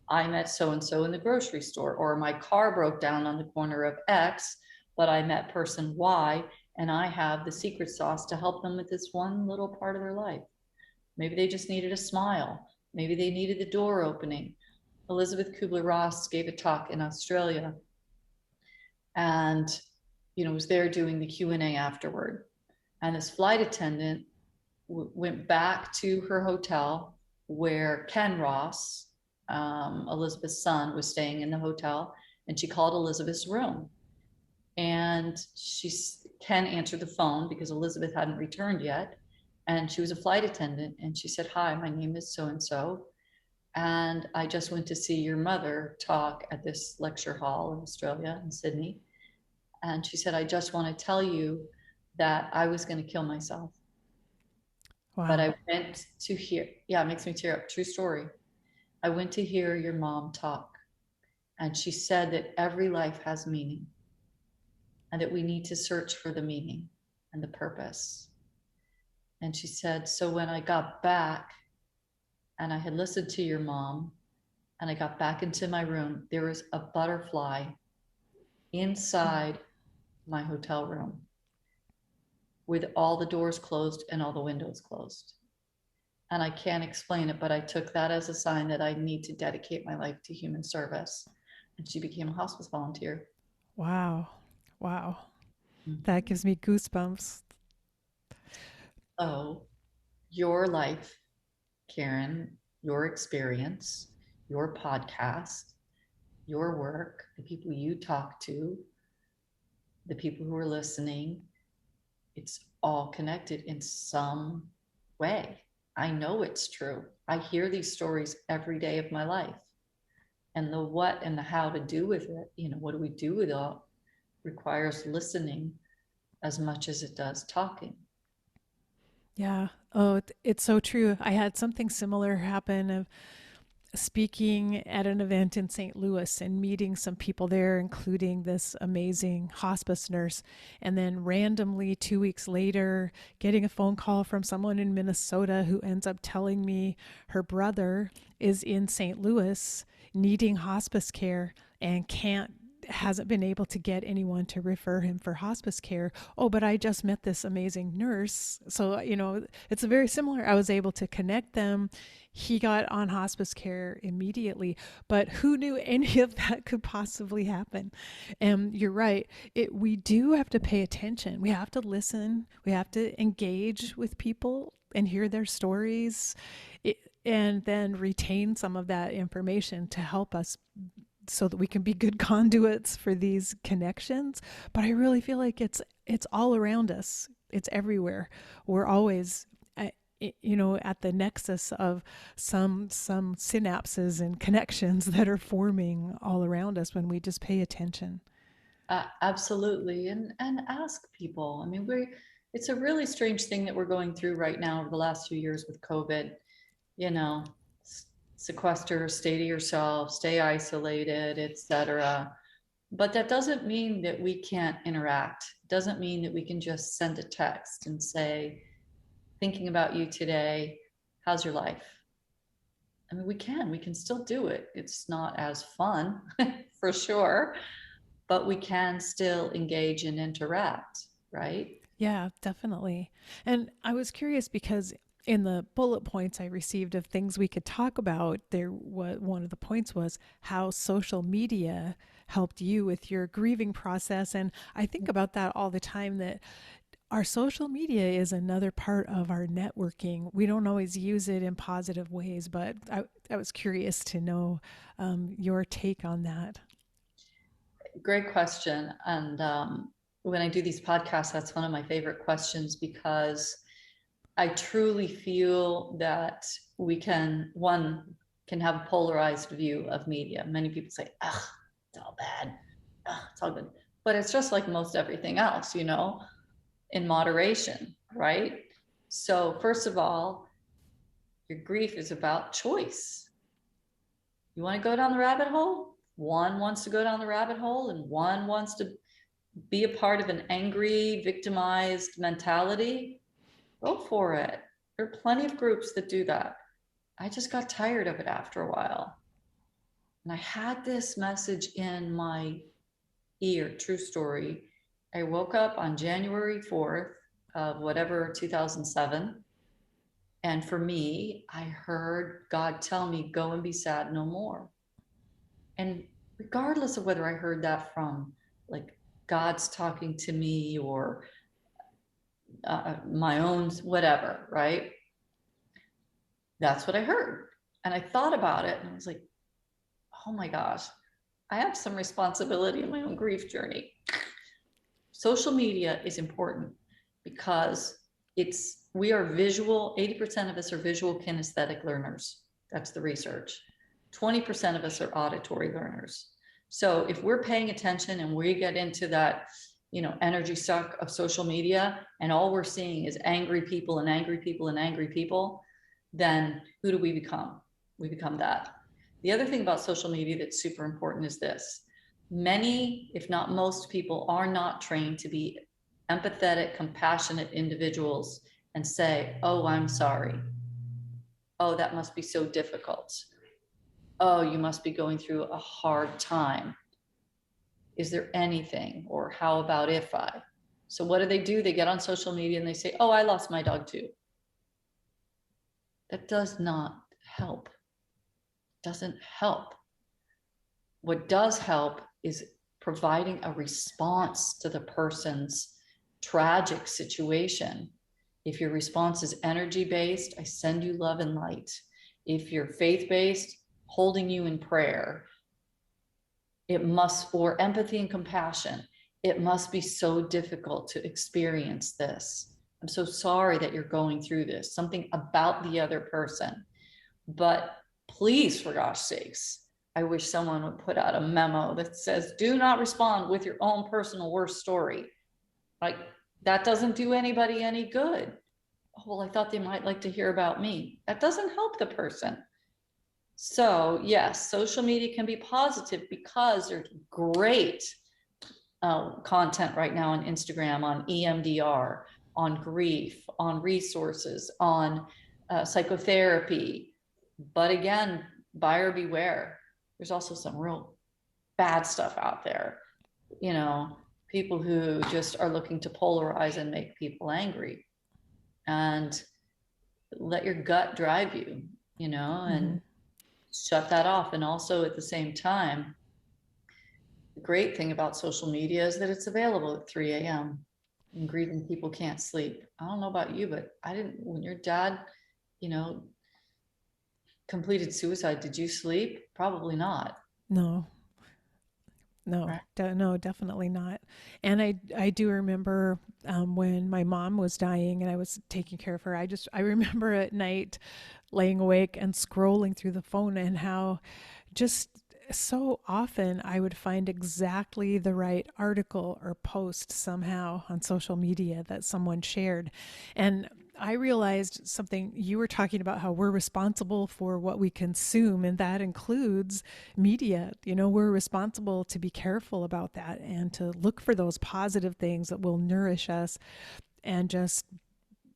I met so-and-so in the grocery store, or my car broke down on the corner of X, but I met person Y, and I have the secret sauce to help them with this one little part of their life. Maybe they just needed a smile. Maybe they needed the door opening. Elisabeth Kubler-Ross gave a talk in Australia and, was there doing the Q&A afterward. And this flight attendant went back to her hotel where Ken Ross, Elizabeth's son, was staying in the hotel, and she called Elizabeth's room. And Ken answered the phone because Elisabeth hadn't returned yet. And she was a flight attendant. And she said, "Hi, my name is so-and-so. And I just went to see your mother talk at this lecture hall in Australia, in Sydney. And she said, I just want to tell you that I was going to kill myself. Wow. But I went to hear," yeah, it makes me tear up. True story. "I went to hear your mom talk. And she said that every life has meaning and that we need to search for the meaning and the purpose." And she said, "So when I got back and I had listened to your mom and I got back into my room, there was a butterfly inside my hotel room with all the doors closed and all the windows closed. And I can't explain it, but I took that as a sign that I need to dedicate my life to human service." And she became a hospice volunteer. Wow. Wow. Mm-hmm. That gives me goosebumps. So your life, Karen, your experience, your podcast, your work, the people you talk to, the people who are listening, it's all connected in some way. I know it's true. I hear these stories every day of my life. And the what and the how to do with it, what do we do with it, requires listening as much as it does talking. Yeah. Oh, it's so true. I had something similar happen of speaking at an event in St. Louis and meeting some people there, including this amazing hospice nurse. And then randomly 2 weeks later, getting a phone call from someone in Minnesota who ends up telling me her brother is in St. Louis needing hospice care and hasn't been able to get anyone to refer him for hospice care. Oh, but I just met this amazing nurse. So, it's very similar. I was able to connect them. He got on hospice care immediately, but who knew any of that could possibly happen? And you're right. We do have to pay attention. We have to listen. We have to engage with people and hear their stories, and then retain some of that information to help us so that we can be good conduits for these connections. But I really feel like it's all around us. It's everywhere. We're always at the nexus of some synapses and connections that are forming all around us when we just pay attention. Absolutely. And ask people. I mean, it's a really strange thing that we're going through right now over the last few years with COVID. Sequester, stay to yourself, stay isolated, etc. But that doesn't mean that we can't interact. It doesn't mean that we can just send a text and say, "Thinking about you today, how's your life?" I mean, we can still do it. It's not as fun for sure, but we can still engage and interact, right? Yeah, definitely. And I was curious because in the bullet points I received of things we could talk about, one of the points was how social media helped you with your grieving process. And I think about that all the time, that our social media is another part of our networking. We don't always use it in positive ways, but I was curious to know your take on that. Great question. And when I do these podcasts, that's one of my favorite questions, because I truly feel that one can have a polarized view of media. Many people say, "Ugh, it's all bad. Ugh, it's all good." But it's just like most everything else, in moderation, right? So first of all, your grief is about choice. You want to go down the rabbit hole? One wants to go down the rabbit hole and one wants to be a part of an angry, victimized mentality. Go for it. There are plenty of groups that do that. I just got tired of it after a while. And I had this message in my ear, true story. I woke up on January 4th of whatever, 2007. And for me, I heard God tell me, go and be sad no more. And regardless of whether I heard that from like God's talking to me or my own, whatever, right? That's what I heard. And I thought about it and I was like, oh my gosh, I have some responsibility in my own grief journey. Social media is important because we are visual, 80% of us are visual kinesthetic learners. That's the research. 20% of us are auditory learners. So if we're paying attention and we get into that, energy suck of social media, and all we're seeing is angry people and angry people and angry people, then who do we become? We become that. The other thing about social media that's super important is this. Many, if not most people, are not trained to be empathetic, compassionate individuals and say, oh, I'm sorry. Oh, that must be so difficult. Oh, you must be going through a hard time. Is there anything? Or how about if I? So what do? They get on social media and they say, oh, I lost my dog too. That does not help. Doesn't help. What does help is providing a response to the person's tragic situation. If your response is energy-based, I send you love and light. If you're faith-based, holding you in prayer. Or empathy and compassion. It must be so difficult to experience this. I'm so sorry that you're going through this. Something about the other person. But please, for gosh sakes, I wish someone would put out a memo that says, do not respond with your own personal worst story. Like, that doesn't do anybody any good. Oh, well, I thought they might like to hear about me. That doesn't help the person. So yes, social media can be positive because there's great content right now on Instagram, on EMDR, on grief, on resources, on psychotherapy. But again, buyer beware. There's also some real bad stuff out there. People who just are looking to polarize and make people angry. And let your gut drive you, and shut that off. And also at the same time, the great thing about social media is that it's available at 3 a.m. and grieving people can't sleep. I don't know about you, but when your dad, completed suicide, did you sleep? Probably not. No. No, Right. no, definitely not. And I do remember when my mom was dying and I was taking care of her. I remember at night laying awake and scrolling through the phone and how just so often I would find exactly the right article or post somehow on social media that someone shared. And I realized something. You were talking about how we're responsible for what we consume, and that includes media. We're responsible to be careful about that and to look for those positive things that will nourish us and just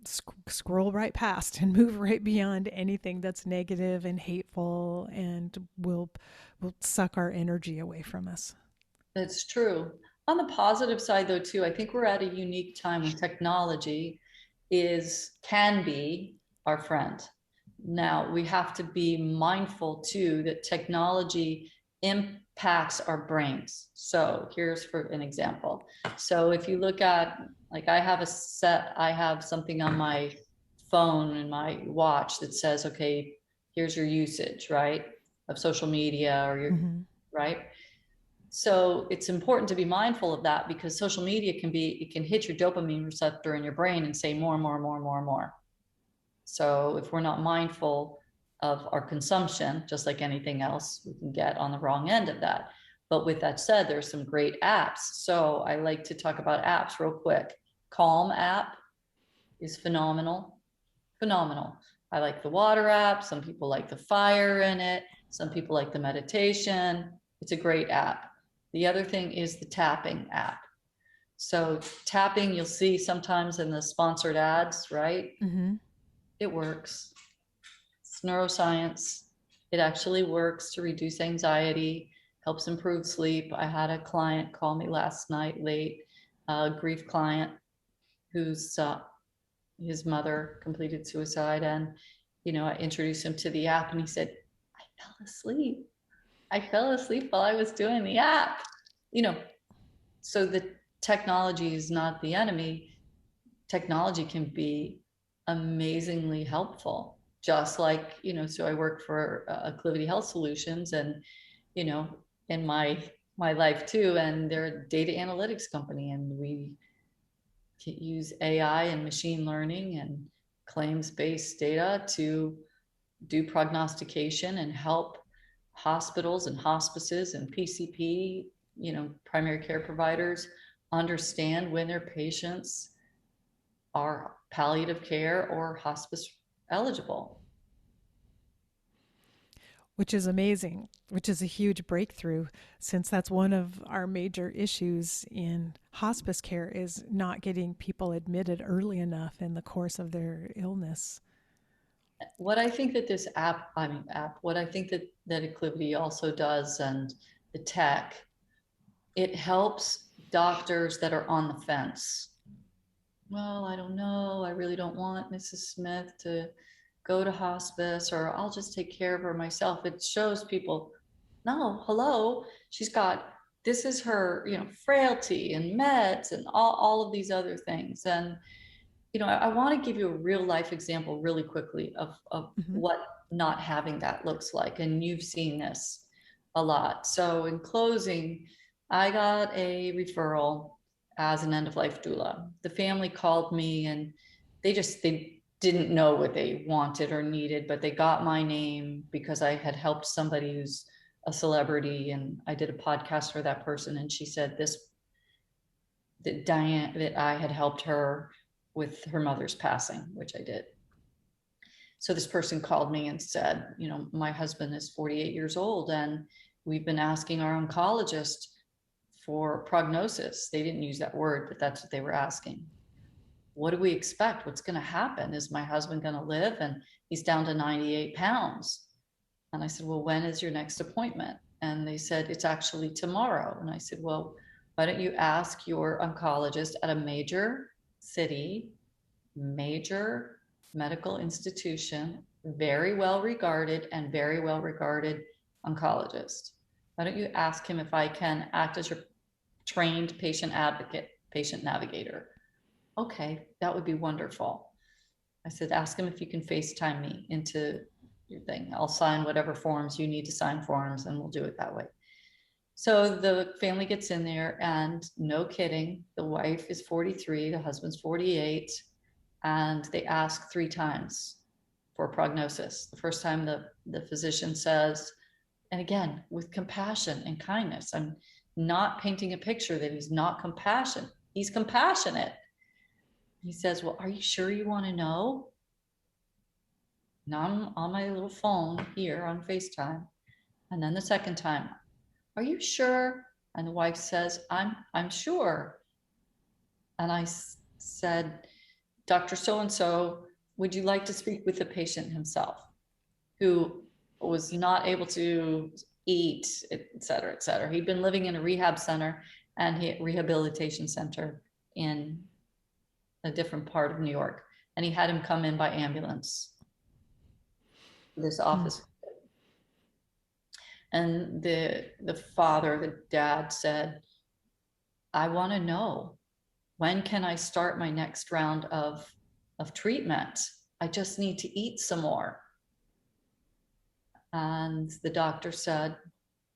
scroll right past and move right beyond anything that's negative and hateful and will suck our energy away from us. That's true. On the positive side, though, too, I think we're at a unique time when technology can be our friend. Now, we have to be mindful, too, that technology impacts our brains. So here's for an example. So if you look at, like, I have something on my phone and my watch that says, okay, here's your usage, right, of social media or your, right? So it's important to be mindful of that because social media it can hit your dopamine receptor in your brain and say more and more and more and more and more. So if we're not mindful of our consumption, just like anything else, we can get on the wrong end of that. But with that said, there's some great apps. So I like to talk about apps real quick. Calm app is phenomenal. Phenomenal. I like the water app. Some people like the fire in it. Some people like the meditation. It's a great app. The other thing is the tapping app. So tapping, you'll see sometimes in the sponsored ads, right? It works. It's neuroscience. It actually works to reduce anxiety, helps improve sleep. I had a client call me last night late, a grief client who's, his mother completed suicide, and, I introduced him to the app, and he said, I fell asleep. I fell asleep while I was doing the app. So the technology is not the enemy. Technology can be amazingly helpful. Just like, so I work for Acclivity Health Solutions, and, in my life too, and they're a data analytics company, and we use AI and machine learning and claims-based data to do prognostication and help hospitals and hospices and PCP, primary care providers, understand when their patients are palliative care or hospice eligible. Which is amazing, which is a huge breakthrough, since that's one of our major issues in hospice care, is not getting people admitted early enough in the course of their illness. What I think that this what I think that Acclivity also does, and the tech, it helps doctors that are on the fence. Well, I don't know. I really don't want Mrs. Smith to go to hospice, or I'll just take care of her myself. It shows people, no, hello, this is her, frailty and meds and all of these other things. And, I want to give you a real life example really quickly of what not having that looks like. And you've seen this a lot. So in closing, I got a referral as an end-of-life doula. The family called me, and they didn't know what they wanted or needed, but they got my name because I had helped somebody who's a celebrity, and I did a podcast for that person. And she said that Dianne, that I had helped her with her mother's passing, which I did. So this person called me and said, my husband is 48 years old, and we've been asking our oncologist for prognosis. They didn't use that word, but that's what they were asking. What do we expect? What's going to happen? Is my husband going to live? And he's down to 98 pounds. And I said, well, when is your next appointment? And they said, it's actually tomorrow. And I said, well, why don't you ask your oncologist at a major city, major medical institution, very well regarded oncologist. Why don't you ask him if I can act as your trained patient advocate, patient navigator? Okay, that would be wonderful. I said, ask him if you can FaceTime me into your thing. I'll sign whatever forms you need to sign forms, and we'll do it that way. So the family gets in there, and no kidding, the wife is 43, the husband's 48, and they ask 3 times for prognosis. The first time the physician says, and again, with compassion and kindness, I'm not painting a picture that he's not compassionate. He's compassionate. He says, well, are you sure you want to know? Now I'm on my little phone here on FaceTime. And then the second time, are you sure? And the wife says, I'm sure. And I said, Dr. So-and-so, would you like to speak with the patient himself, who was not able to eat, et cetera, et cetera. He'd been living in a rehab center and rehabilitation center in a different part of New York. And he had him come in by ambulance to this office. And the dad said, I want to know, when can I start my next round of treatment? I just need to eat some more. And the doctor said,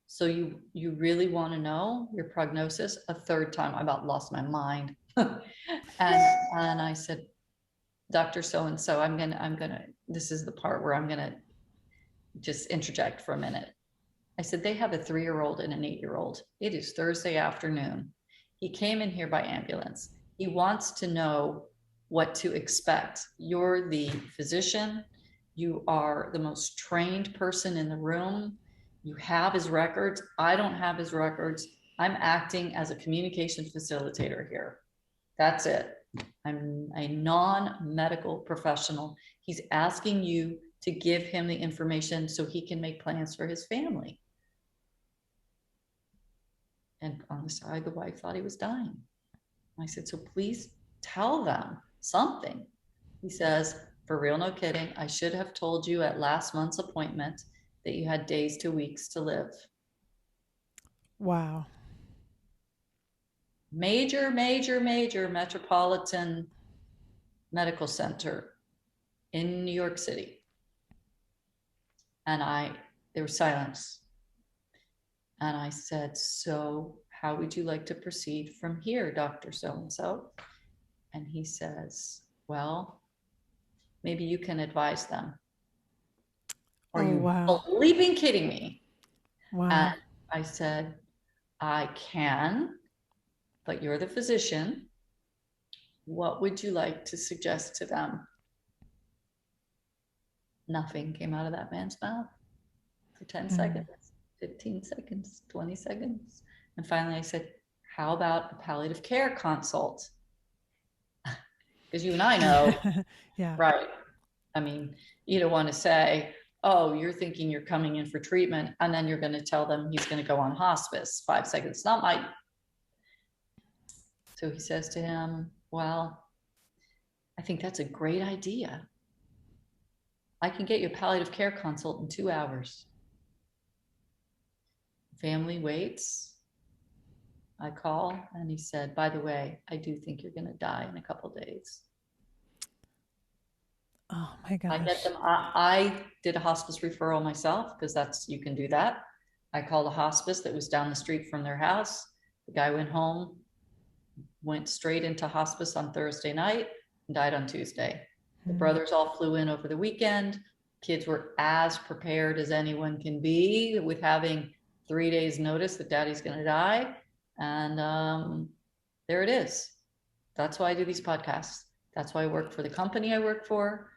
so you really want to know your prognosis? A third time, I about lost my mind. and I said, Dr. So-and-so, I'm gonna, this is the part where I'm gonna just interject for a minute. I said, they have a 3-year-old and an 8-year-old. It is Thursday afternoon. He came in here by ambulance. He wants to know what to expect. You're the physician. You are the most trained person in the room. You have his records. I don't have his records. I'm acting as a communication facilitator here. That's it. I'm a non-medical professional. He's asking you to give him the information so he can make plans for his family. And on the side, the wife thought he was dying. I said, so please tell them something. He says, for real, no kidding, I should have told you at last month's appointment that you had days to weeks to live. Wow. Major, major, major metropolitan medical center in New York City. And there was silence. And I said, so how would you like to proceed from here, Dr. So-and-so? And he says, well, maybe you can advise them. Are Oh, you wow. bleeping kidding me? And Wow. I said, I can, but you're the physician. What would you like to suggest to them? Nothing came out of that man's mouth for 10 seconds, 15 seconds, 20 seconds. And finally I said, how about a palliative care consult? Because you and I know, Yeah. right? I mean, you don't want to say, oh, you're thinking you're coming in for treatment, and then you're going to tell them he's going to go on hospice 5 seconds. Not my. So he says to him, well, I think that's a great idea. I can get you a palliative care consult in 2 hours. Family waits. I call, and he said, by the way, I do think you're going to die in a couple of days. Oh my I get gosh. them. I did a hospice referral myself because you can do that. I called a hospice that was down the street from their house. The guy went home, went straight into hospice on Thursday night, and died on Tuesday. The brothers all flew in over the weekend. Kids were as prepared as anyone can be with having 3 days notice that daddy's going to die. And there it is. That's why I do these podcasts. That's why I work for the company I work for.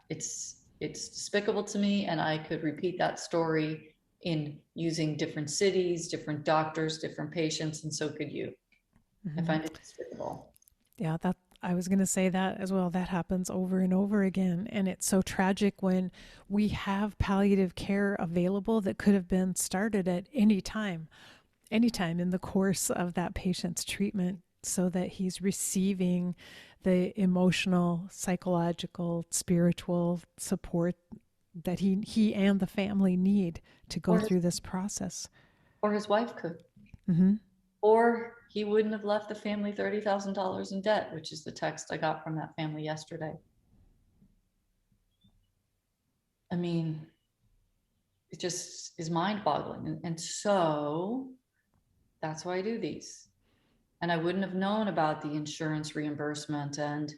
It's despicable to me, and I could repeat that story in using different cities, different doctors, different patients, and so could you. I find it despicable. Yeah, that I was going to say that as well. That happens over and over again. And it's so tragic when we have palliative care available that could have been started at any time in the course of that patient's treatment, so that he's receiving the emotional, psychological, spiritual support that he and the family need to go Or his, through this process. or his wife could. Mm-hmm. Or he wouldn't have left the family $30,000 in debt, which is the text I got from that family yesterday. I mean, it just is mind boggling. And so that's why I do these. And I wouldn't have known about the insurance reimbursement and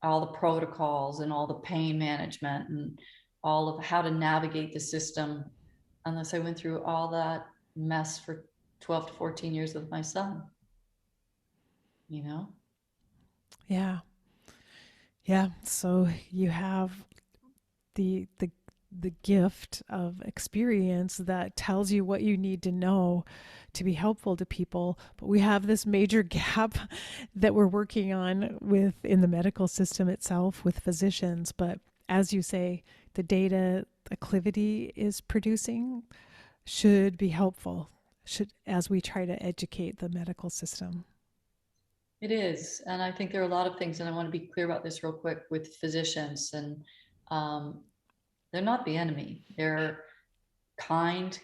all the protocols and all the pain management and all of how to navigate the system unless I went through all that mess for 12 to 14 years with my son, you know? Yeah. Yeah. So you have the gift of experience that tells you what you need to know to be helpful to people, but we have this major gap that we're working on with in the medical system itself with physicians. But as you say, the data Acclivity is producing should be helpful, should as we try to educate the medical system. It is. And I think there are a lot of things, and I want to be clear about this real quick with physicians. And um, they're not the enemy. They're kind,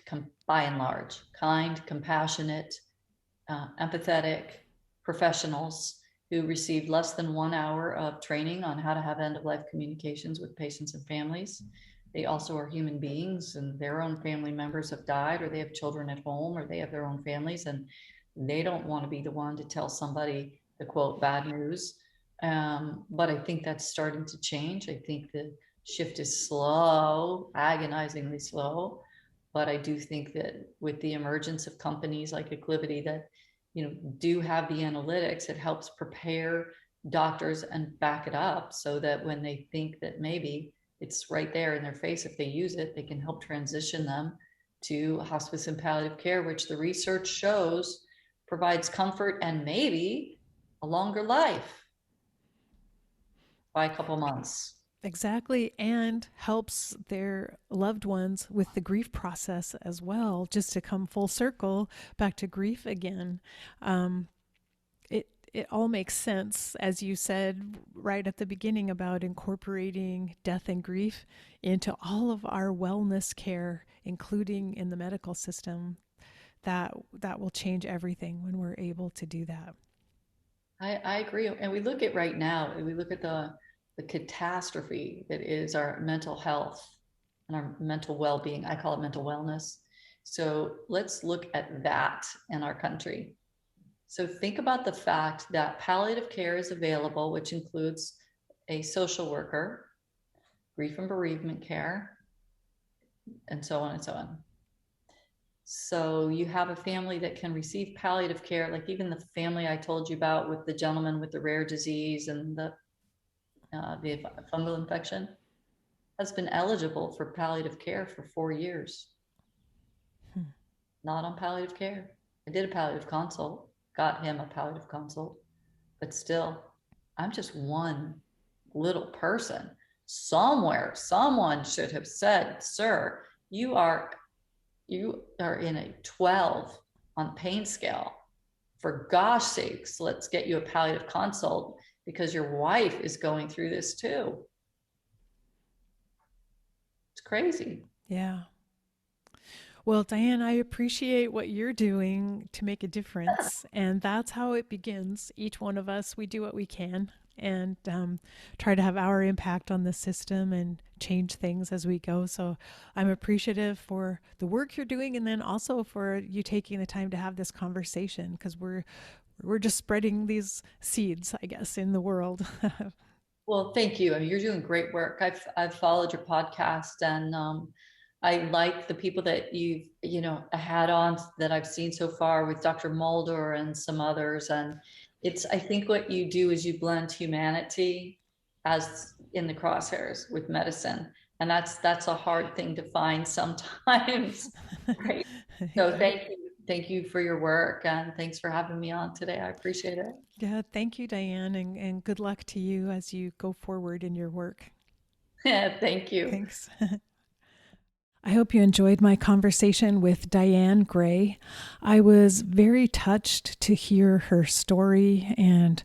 by and large, kind, compassionate, empathetic professionals who received less than 1 hour of training on how to have end of life communications with patients and families. They also are human beings, and their own family members have died, or they have children at home, or they have their own families, and they don't want to be the one to tell somebody the quote bad news. But I think that's starting to change. I think the shift is slow, agonizingly slow. But I do think that with the emergence of companies like Acclivity that do have the analytics, it helps prepare doctors and back it up so that when they think that maybe it's right there in their face, if they use it, they can help transition them to hospice and palliative care, which the research shows provides comfort and maybe a longer life by a couple months. Exactly, and helps their loved ones with the grief process as well, just to come full circle back to grief again. It all makes sense, as you said, right at the beginning about incorporating death and grief into all of our wellness care, including in the medical system, that will change everything when we're able to do that. I agree. And we look at right now, we look at the catastrophe that is our mental health and our mental well-being. I call it mental wellness. So let's look at that in our country. So think about the fact that palliative care is available, which includes a social worker, grief and bereavement care, and so on and so on. So you have a family that can receive palliative care, like even the family I told you about with the gentleman with the rare disease and the fungal infection, has been eligible for palliative care for 4 years. Not on palliative care. I did a palliative consult, got him a palliative consult, but still, I'm just one little person. Somewhere, someone should have said, sir, you are in a 12 on pain scale. For gosh sakes, let's get you a palliative consult because your wife is going through this too. It's crazy. Yeah. Well, Dianne, I appreciate what you're doing to make a difference. And that's how it begins. Each one of us, we do what we can and try to have our impact on the system and change things as we go. So I'm appreciative for the work you're doing, and then also for you taking the time to have this conversation, because we're just spreading these seeds, I guess, in the world. Well, thank you. I mean, you're doing great work. I've followed your podcast, and I like the people that you've had on that I've seen so far with Dr. Mulder and some others. And I think what you do is you blend humanity as in the crosshairs with medicine. And that's a hard thing to find sometimes. Right? So thank you for your work, and thanks for having me on today. I appreciate it. Yeah, thank you, Dianne, and good luck to you as you go forward in your work. Yeah, thank you. Thanks. I hope you enjoyed my conversation with Dianne Gray. I was very touched to hear her story and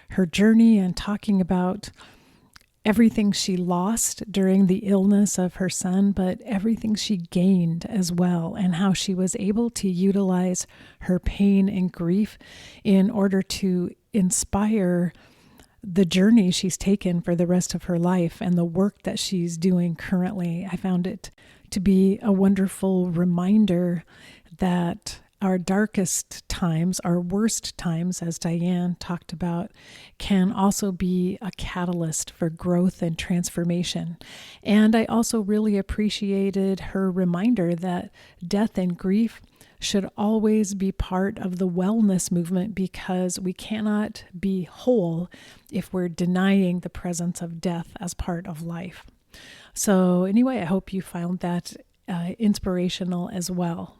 her journey, and talking about everything she lost during the illness of her son, but everything she gained as well, and how she was able to utilize her pain and grief in order to inspire the journey she's taken for the rest of her life and the work that she's doing currently. I found it to be a wonderful reminder that our darkest times, our worst times, as Dianne talked about, can also be a catalyst for growth and transformation. And I also really appreciated her reminder that death and grief should always be part of the wellness movement, because we cannot be whole if we're denying the presence of death as part of life. So anyway, I hope you found that inspirational as well.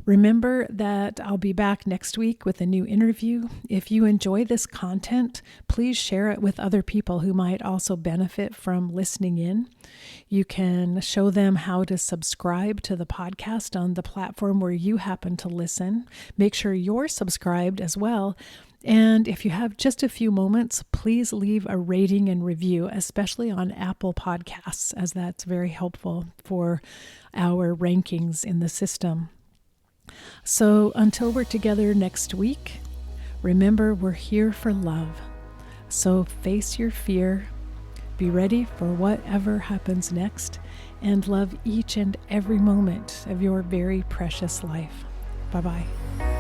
Remember that I'll be back next week with a new interview. If you enjoy this content, please share it with other people who might also benefit from listening in. You can show them how to subscribe to the podcast on the platform where you happen to listen. Make sure you're subscribed as well. And if you have just a few moments, please leave a rating and review, especially on Apple Podcasts, as that's very helpful for our rankings in the system. So until we're together next week, remember we're here for love. So face your fear, be ready for whatever happens next, and love each and every moment of your very precious life. Bye-bye.